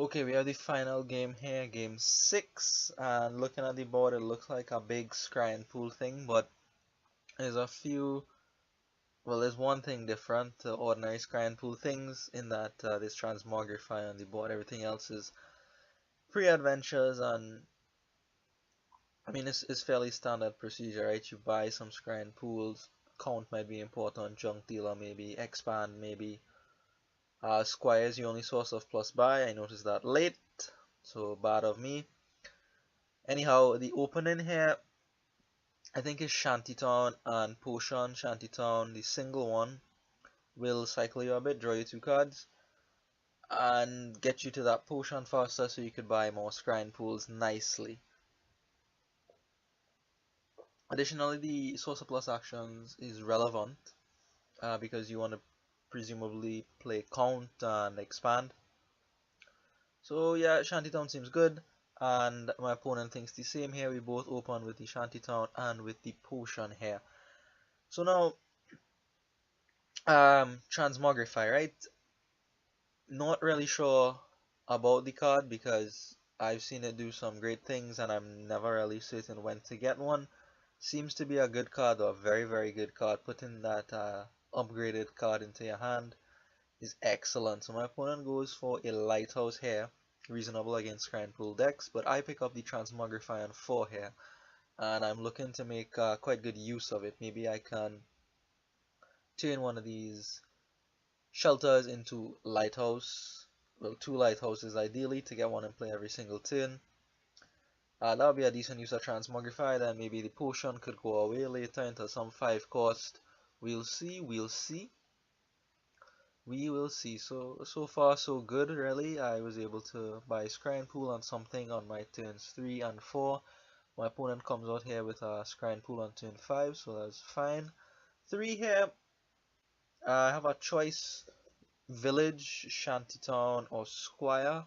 Okay, we have the final game here, game 6, and looking at the board, it looks like a big scry and pool thing, but there's a few, well, there's one thing different to ordinary scry and pool things in that there's Transmogrify on the board. Everything else is pre-adventures, and I mean, it's fairly standard procedure, right? You buy some scry and pools, count might be important, junk dealer maybe, expand maybe. Squire is the only source of plus buy, I noticed that late, so bad of me. Anyhow, the opening here, I think is Shantytown and Potion. Shantytown, the single one, will cycle you a bit, draw you 2 cards, and get you to that potion faster so you could buy more scrying pools nicely. Additionally, the source of plus actions is relevant because you want to presumably play count and expand. So yeah, Shantytown seems good, and my opponent thinks the same here. We both open with the Shantytown and with the potion here. So now, Transmogrify, right? Not really sure about the card because I've seen it do some great things and I'm never really certain when to get one. Seems to be a good card, or a very, very good card. Putting that upgraded card into your hand is excellent. So my opponent goes for a Lighthouse here, reasonable against Scry and Pool decks, but I pick up the Transmogrify on 4 here, and I'm looking to make quite good use of it. Maybe I can turn one of these shelters into Lighthouse. Well, 2 Lighthouses ideally to get one in play every single turn. That would be a decent use of Transmogrify. Then maybe the potion could go away later into some 5 cost. We'll see, we'll see. We will see. So far so good really. I was able to buy Scry and Pool on something on my turns 3 and 4. My opponent comes out here with a Scry and Pool on turn 5, so that's fine. 3 here. I have a choice: Village, Shantytown, or Squire.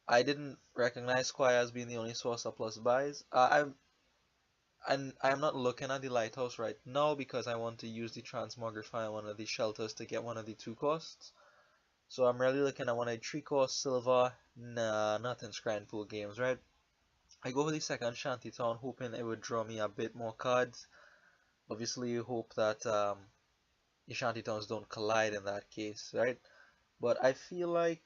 I didn't recognize Squire as being the only source of plus buys. I'm not looking at the Lighthouse right now because I want to use the Transmogrify on one of the shelters to get one of the 2 costs. So I'm really looking at one of the 3 cost silver. Nah, not in Scry and Pool games, right? I go for the second Shantytown, hoping it would draw me a bit more cards. Obviously, you hope that the Shantytowns don't collide in that case, right? But I feel like,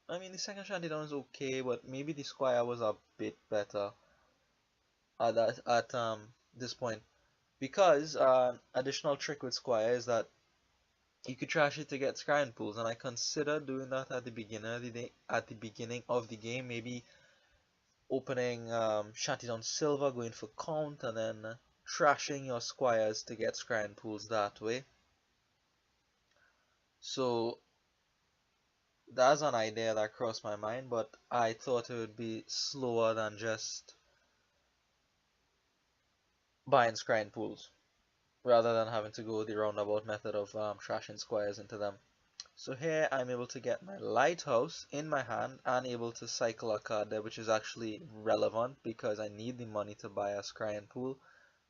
I mean, the second Shantytown is okay, but maybe the Squire was a bit better at this point, because additional trick with Squire is that you could trash it to get Scry and Pools, and I consider doing that at the beginning of the day, at the beginning of the game, maybe opening Shantytown Silver, going for count, and then trashing your Squires to get Scry and Pools that way. So that's an idea that crossed my mind, but I thought it would be slower than just buying Scry and Pools, rather than having to go the roundabout method of trashing Squires into them. So here I'm able to get my Lighthouse in my hand and able to cycle a card there, which is actually relevant because I need the money to buy a Scry and Pool.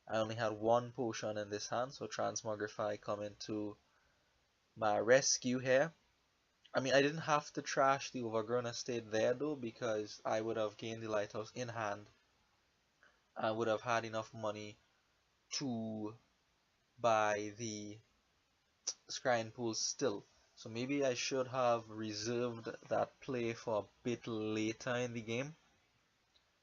I only had 1 potion in this hand, so Transmogrify come into my rescue here. I mean, I didn't have to trash the Overgrown Estate there though, because I would have gained the Lighthouse in hand. I would have had enough money to buy the Scry and Pool still. So maybe I should have reserved that play for a bit later in the game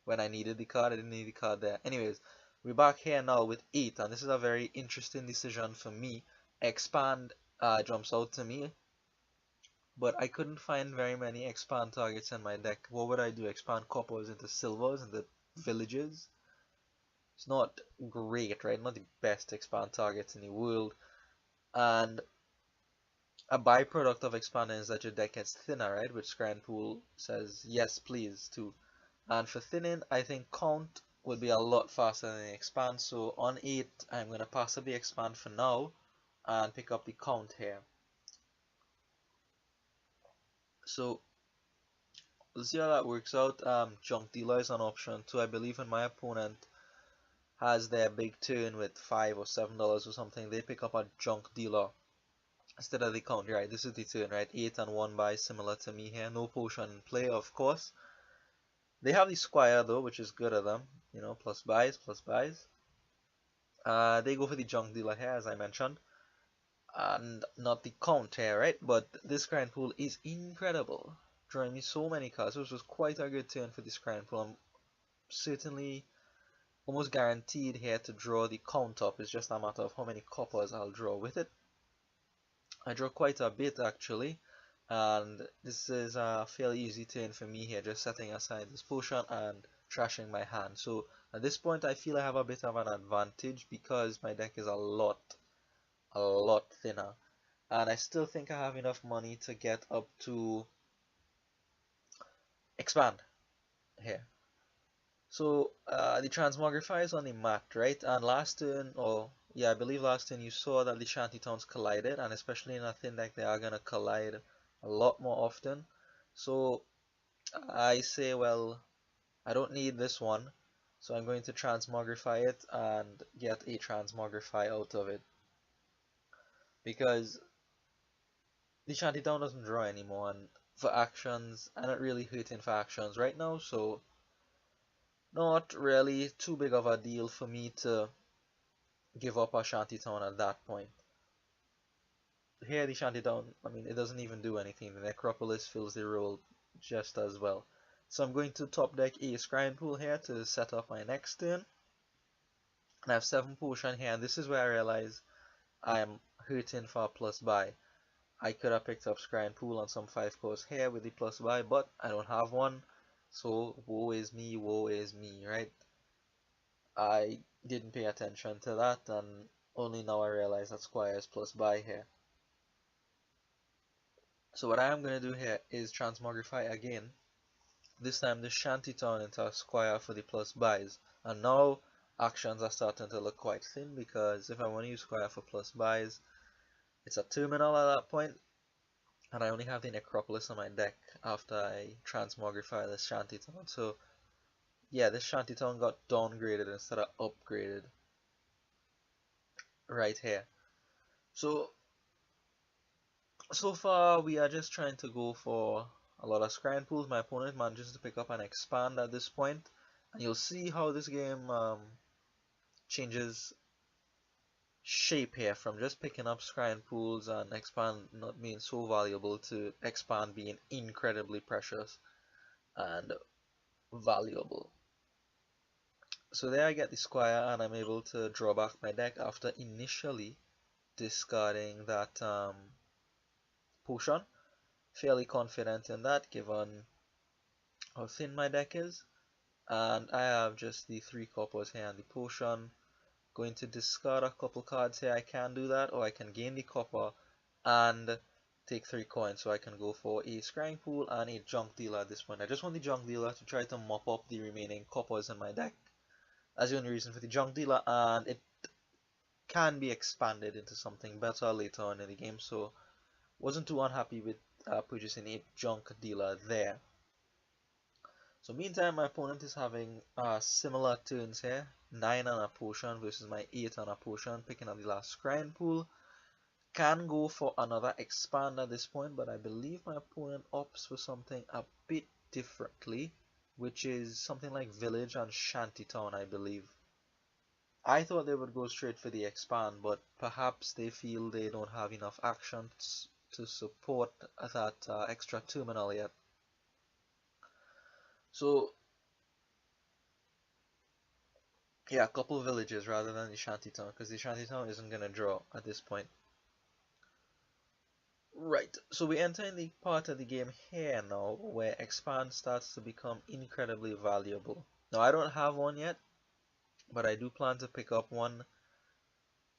when I needed the card. I didn't need the card there. Anyways, we're back here now with 8, and this is a very interesting decision for me. Expand jumps out to me, but I couldn't find very many expand targets in my deck. What would I do? Expand coppers into silvers into villages? It's not great, right? Not the best expand targets in the world. And a byproduct of expanding is that your deck gets thinner, right? Which Scry and Pool says yes please to. And for thinning, I think count would be a lot faster than expand. So on 8, I'm going to possibly expand for now and pick up the count here. So let's see how that works out. Junk dealer is an option too. I believe when my opponent has their big turn with $5 or $7 or something, they pick up a junk dealer instead of the count, right? This is the turn, right? 8 and 1 buy, similar to me here. No potion in play, of course. They have the squire though, which is good of them. You know, plus buys, plus buys. They go for the junk dealer here, as I mentioned, and not the count here, right? But this grind pool is incredible, drawing me so many cards, which was quite a good turn for this grind pool. I'm certainly almost guaranteed here to draw the count up. It's just a matter of how many coppers I'll draw with it. I draw quite a bit actually, and this is a fairly easy turn for me here, just setting aside this potion and trashing my hand. So at this point I feel I have a bit of an advantage because my deck is a lot thinner, and I still think I have enough money to get up to expand here. So the Transmogrify is on the mat, right? And last turn, or yeah, I believe last turn you saw that the Shantytowns collided, and especially in a thin deck they are gonna collide a lot more often. So I say, well, I don't need this one, so I'm going to Transmogrify it and get a Transmogrify out of it, because the Shantytown doesn't draw anymore, and for actions, I'm not really hurting for actions right now, so not really too big of a deal for me to give up a Shantytown at that point. Here the Shantytown, I mean, it doesn't even do anything. The Necropolis fills the role just as well. So I'm going to top deck a Scrying Pool here to set up my next turn. And I have 7 potion here, and this is where I realize I am hurting for a plus buy. I could have picked up Scrying Pool on some 5 costs here with the plus buy, but I don't have one. So woe is me, right? I didn't pay attention to that, and only now I realize that squire is plus buy here. So what I am going to do here is Transmogrify again. This time the Shantytown into a squire for the plus buys. And now actions are starting to look quite thin, because if I want to use squire for plus buys, it's a terminal at that point, and I only have the Necropolis on my deck after I Transmogrify this Shantytown. So yeah, this Shantytown got downgraded instead of upgraded right here. So far we are just trying to go for a lot of scrying pools. My opponent manages to pick up and expand at this point, and you'll see how this game changes shape here, from just picking up scrying pools and expand not being so valuable to expand being incredibly precious and valuable. So there I get the squire, and I'm able to draw back my deck after initially discarding that potion. Fairly confident in that given how thin my deck is, and I have just the 3 coppers here and the potion. Going to discard a couple cards here. I can do that, or I can gain the copper and take 3 coins, so I can go for a scrying pool and a junk dealer at this point. I just want the junk dealer to try to mop up the remaining coppers in my deck. That's the only reason for the junk dealer, and it can be expanded into something better later on in the game, so wasn't too unhappy with purchasing a junk dealer there. So meantime, my opponent is having similar turns here. 9 on a potion versus my 8 on a potion, picking up the last scrying pool. Can go for another expand at this point, but I believe my opponent opts for something a bit differently, which is something like village and shantytown, I believe. I thought they would go straight for the expand, but perhaps they feel they don't have enough actions to support that extra terminal yet. So yeah, a couple villages rather than the shantytown, because the shantytown isn't gonna draw at this point. Right, so we enter in the part of the game here now where expand starts to become incredibly valuable. Now I don't have one yet, but I do plan to pick up one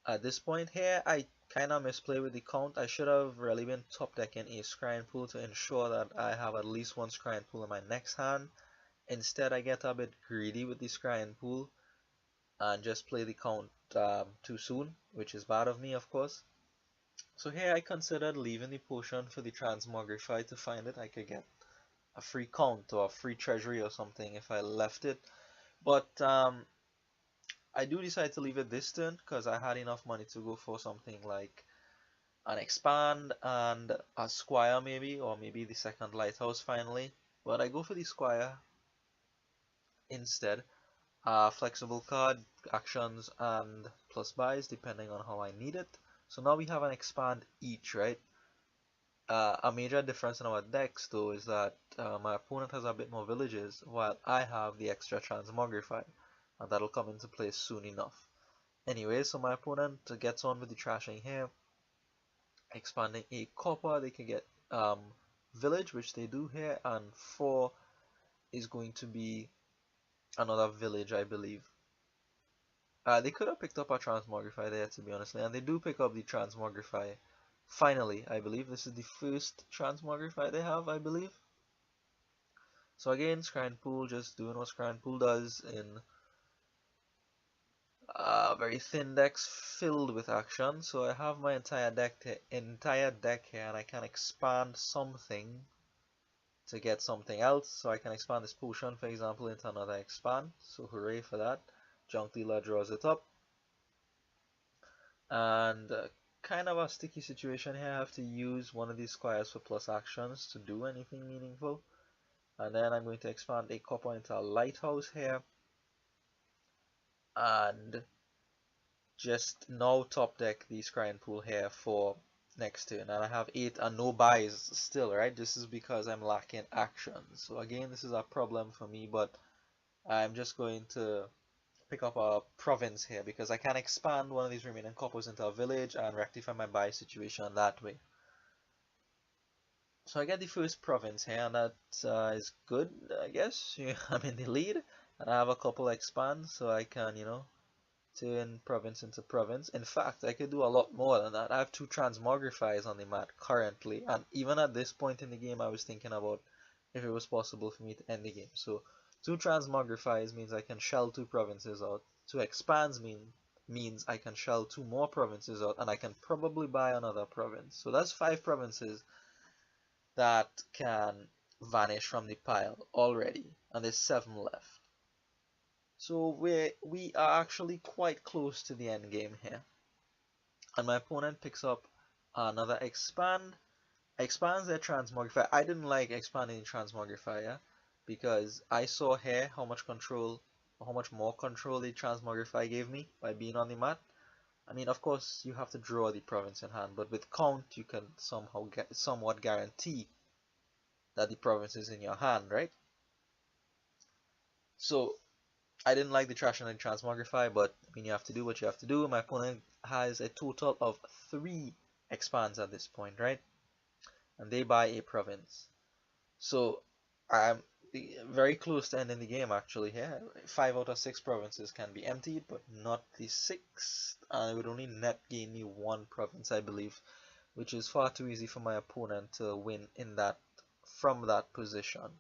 at this point. Here I kind of misplay with the count. I should have really been top decking a scrying pool to ensure that I have at least one scrying pool in my next hand. Instead I get a bit greedy with the scrying pool and just play the count too soon, which is bad of me, of course. So here I considered leaving the potion for the Transmogrify to find it. I could get a free count or a free treasury or something if I left it, but I do decide to leave it this turn because I had enough money to go for something like an expand and a squire maybe, or maybe the second lighthouse finally. But I go for the squire instead. Flexible card, actions, and plus buys depending on how I need it. So now we have an expand each, right? A major difference in our decks though is that my opponent has a bit more villages while I have the extra Transmogrify, and that'll come into play soon enough. Anyway, so my opponent gets on with the trashing here, expanding a copper. They can get village, which they do here, and 4 is going to be another village, I believe. They could have picked up a Transmogrify there, to be honest, and they do pick up the Transmogrify. Finally, I believe this is the first Transmogrify they have, I believe. So again, Scrying Pool just doing what Scrying Pool does in very thin decks filled with action. So I have my entire deck here, and I can expand something to get something else. So I can expand this potion, for example, into another expand. So hooray for that. Junk Dealer draws it up. And kind of a sticky situation here. I have to use one of these squares for plus actions to do anything meaningful. And then I'm going to expand a copper into a lighthouse here. And just now top deck the Scrying Pool here for next turn. And I have 8 and no buys still, right? This is because I'm lacking actions. So again, this is a problem for me, but I'm just going to pick up a province here because I can expand one of these remaining coppers into a village and rectify my buy situation that way. So I get the first province here, and that is good, I guess. I'm in the lead, and I have a couple expands, so I can, turn province into province. In fact, I could do a lot more than that. I have 2 Transmogrifies on the mat currently, and even at this point in the game, I was thinking about if it was possible for me to end the game. So 2 Transmogrifies means I can shell 2 provinces out. 2 expands means I can shell 2 more provinces out, and I can probably buy another province. So that's 5 provinces that can vanish from the pile already, and there's 7 left. So we are actually quite close to the end game here. And my opponent picks up another expand. Expands their Transmogrify. I didn't like expanding Transmogrifier because I saw here how much more control the Transmogrify gave me by being on the mat. I mean, of course, you have to draw the province in hand, but with count, you can somewhat guarantee that the province is in your hand, right? So I didn't like the trash and the Transmogrify, but I mean, you have to do what you have to do. My opponent has a total of 3 expands at this point, right? And they buy a province. So I'm very close to ending the game actually here. 5 out of 6 provinces can be emptied, but not the 6th. And it would only net gain me 1 province, I believe, which is far too easy for my opponent to win from that position.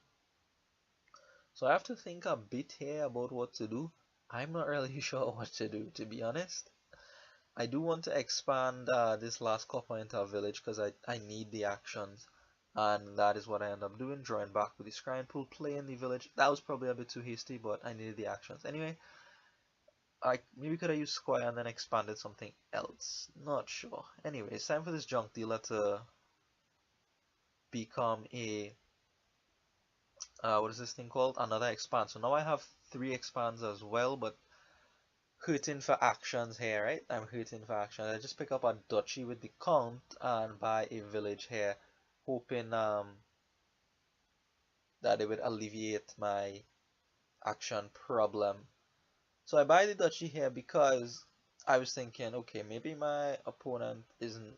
So I have to think a bit here about what to do. I'm not really sure what to do, to be honest. I do want to expand this last copper into a village because I need the actions. And that is what I end up doing, drawing back with the Scrying Pool, playing the village. That was probably a bit too hasty, but I needed the actions. Anyway, I maybe could have used Squire and then expanded something else. Not sure. Anyway, it's time for this Junk Dealer to become a what is this thing called? Another expand. So now I have 3 expands as well, but hurting for actions here, right? I'm hurting for actions. I just pick up a duchy with the count and buy a village here, hoping that it would alleviate my action problem. So I buy the duchy here because I was thinking, okay, maybe my opponent isn't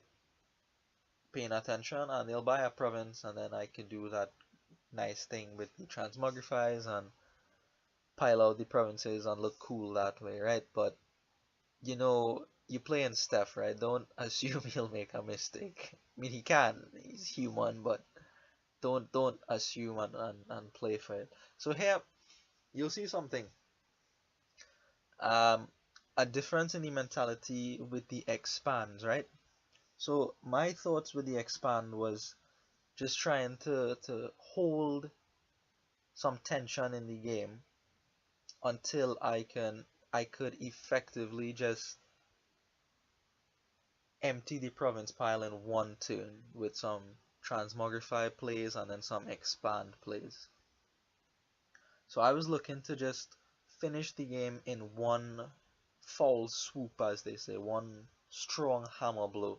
paying attention and they'll buy a province, and then I can do that nice thing with the Transmogrifies and pile out the provinces and look cool that way, right? But you play in Steph, right? Don't assume he'll make a mistake. I mean, he can, he's human, but don't assume and play for it. So here you'll see something, a difference in the mentality with the expands, right? So my thoughts with the expand was just trying to hold some tension in the game until I could effectively just empty the province pile in one turn with some Transmogrify plays and then some expand plays. So I was looking to just finish the game in one foul swoop, as they say, one strong hammer blow.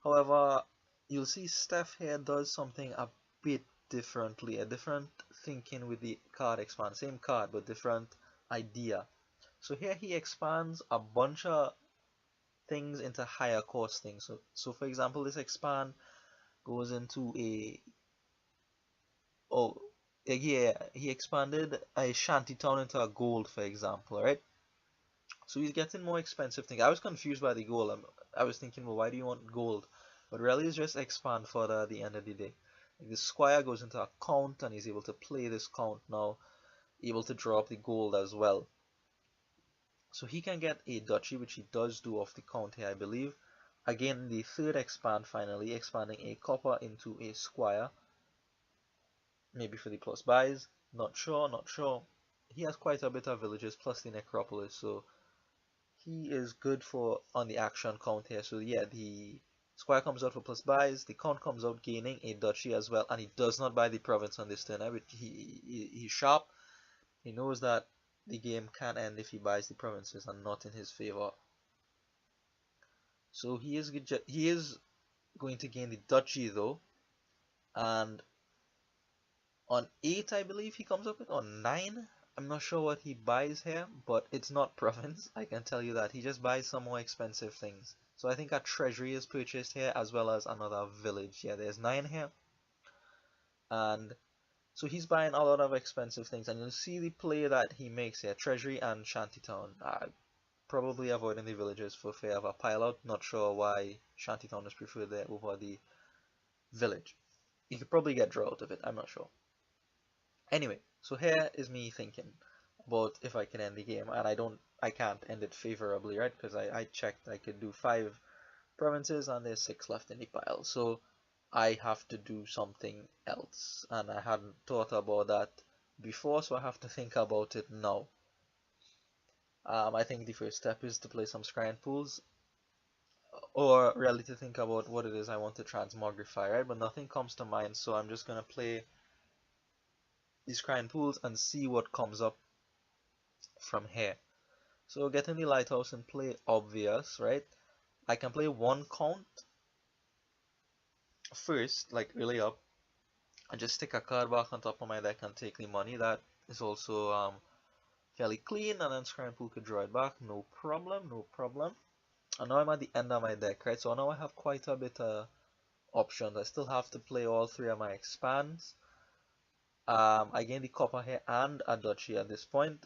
However, you'll see Steph here does something a bit differently, a different thinking with the card expand. Same card, but different idea. So here he expands a bunch of things into higher cost things. So for example, this expand goes into yeah, he expanded a shantytown into a gold, for example, right? So he's getting more expensive things. I was confused by the gold. I was thinking, well, why do you want gold? But really, it's just expand further at the end of the day. Like the squire goes into a count, and he's able to play this count now, able to draw up the gold as well. So he can get a duchy, which he does do off the count here, I believe. Again, the third expand, finally, expanding a copper into a squire. Maybe for the plus buys. Not sure, not sure. He has quite a bit of villages, plus the necropolis, so he is good for on the action count here. So yeah, the squire comes out for plus buys, the count comes out gaining a duchy as well, and he does not buy the province on this turn. He's sharp. He knows that the game can end if he buys the provinces and not in his favor. So he is going to gain the duchy though, and on 8 I believe he comes up with, on 9 I'm not sure what he buys here, but it's not province, I can tell you that. He just buys some more expensive things. So I think a treasury is purchased here as well as another village. Yeah, there's 9 here. And so he's buying a lot of expensive things, and you'll see the play that he makes here, treasury and shantytown. Probably avoiding the villages for fear of a pile out. Not sure why shantytown is preferred there over the village. You could probably get draw out of it, I'm not sure. Anyway, so here is me thinking about if I can end the game, and I can't end it favorably, right? Because I checked, I could do 5 provinces and there's 6 left in the pile, so I have to do something else, and I hadn't thought about that before, so I have to think about it now. I think the first step is to play some scrying pools, or really to think about what it is I want to transmogrify, right? But nothing comes to mind, so I'm just gonna play these scrying pools and see what comes up from here. So getting the lighthouse in play, obvious, right? I can play one count first, like early up, and just stick a card back on top of my deck and take the money. That is also fairly clean, and then scrying pool could draw it back, no problem, no problem. And now I'm at the end of my deck, right? So now I have quite a bit of options. I still have to play all 3 of my expands. I gain the copper here and a duchy at this point.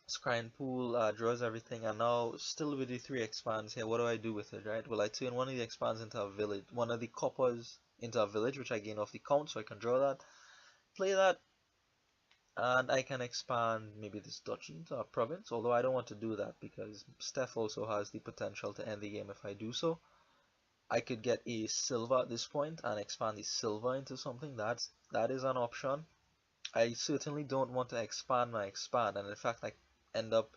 Scrying pool draws everything, and now still with the 3 expands here, what do I do with it, right? Well, I turn one of the expands into a village, one of the coppers into a village, which I gain off the count, so I can draw that, play that, and I can expand maybe this duchy into a province, although I don't want to do that because Steph also has the potential to end the game if I do so. I could get a silver at this point and expand the silver into something. That is an option. I certainly don't want to expand my expand, and in fact I end up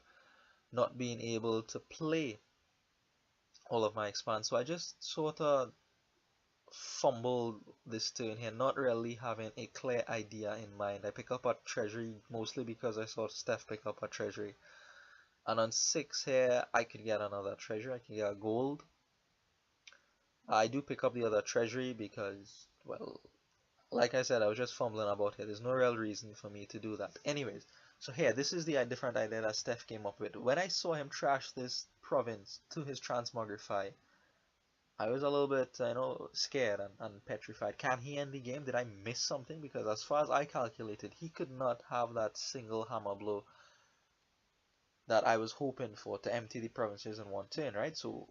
not being able to play all of my expands. So I just sort of fumbled this turn here, not really having a clear idea in mind. I pick up a treasury mostly because I saw Steph pick up a treasury. And on 6 here, I could get another treasury. I can get a gold. I do pick up the other treasury because, well, like I said, I was just fumbling about here. There's no real reason for me to do that. Anyways, so here, this is the different idea that Steph came up with. When I saw him trash this province to his Transmogrify, I was a little bit, scared and petrified. Can he end the game? Did I miss something? Because as far as I calculated, he could not have that single hammer blow that I was hoping for to empty the provinces in one turn, right? So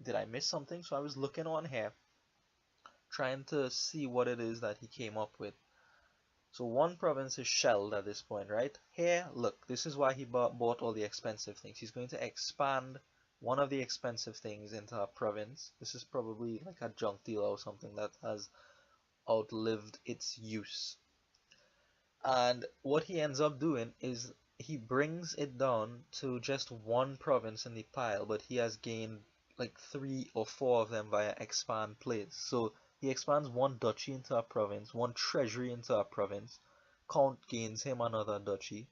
did I miss something? So I was looking on here, trying to see what it is that he came up with. So one province is shelled at this point, right? Here, look, this is why he bought all the expensive things. He's going to expand one of the expensive things into a province. This is probably like a junk dealer or something that has outlived its use. And what he ends up doing is he brings it down to just one province in the pile, but he has gained like 3 or 4 of them via expand plays. So he expands one duchy into a province, one treasury into a province. Count gains him another duchy.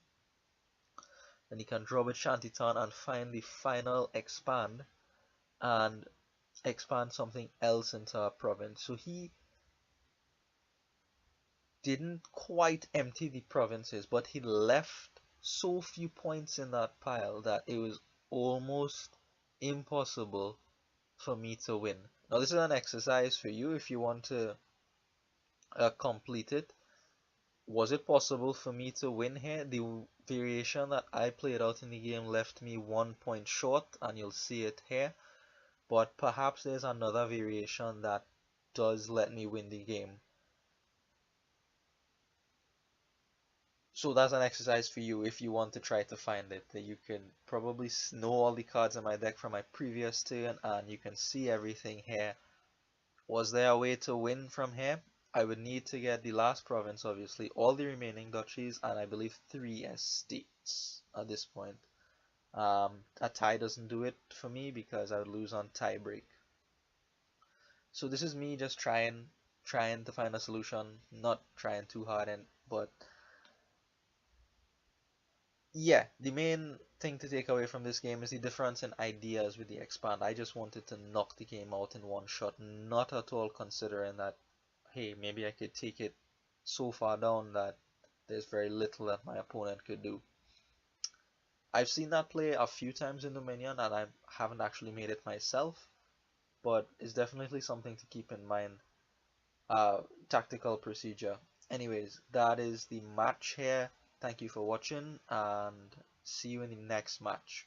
Then he can draw with Shantytown and find the final expand and expand something else into a province. So he didn't quite empty the provinces, but he left so few points in that pile that it was almost impossible for me to win. Now this is an exercise for you if you want to complete it. Was it possible for me to win here? The variation that I played out in the game left me 1 point short, and you'll see it here. But perhaps there's another variation that does let me win the game. So that's an exercise for you if you want to try to find it. You can probably know all the cards in my deck from my previous turn, and you can see everything here. Was there a way to win from here? I would need to get the last province, obviously, all the remaining duchies, and I believe 3 estates at this point. A tie doesn't do it for me because I would lose on tie break. So this is me just trying to find a solution, not trying too hard, but yeah, the main thing to take away from this game is the difference in ideas with the expand. I just wanted to knock the game out in one shot, not at all considering that, hey, maybe I could take it so far down that there's very little that my opponent could do. I've seen that play a few times in Dominion and I haven't actually made it myself, but it's definitely something to keep in mind. Tactical procedure. Anyways, that is the match here. Thank you for watching and see you in the next match.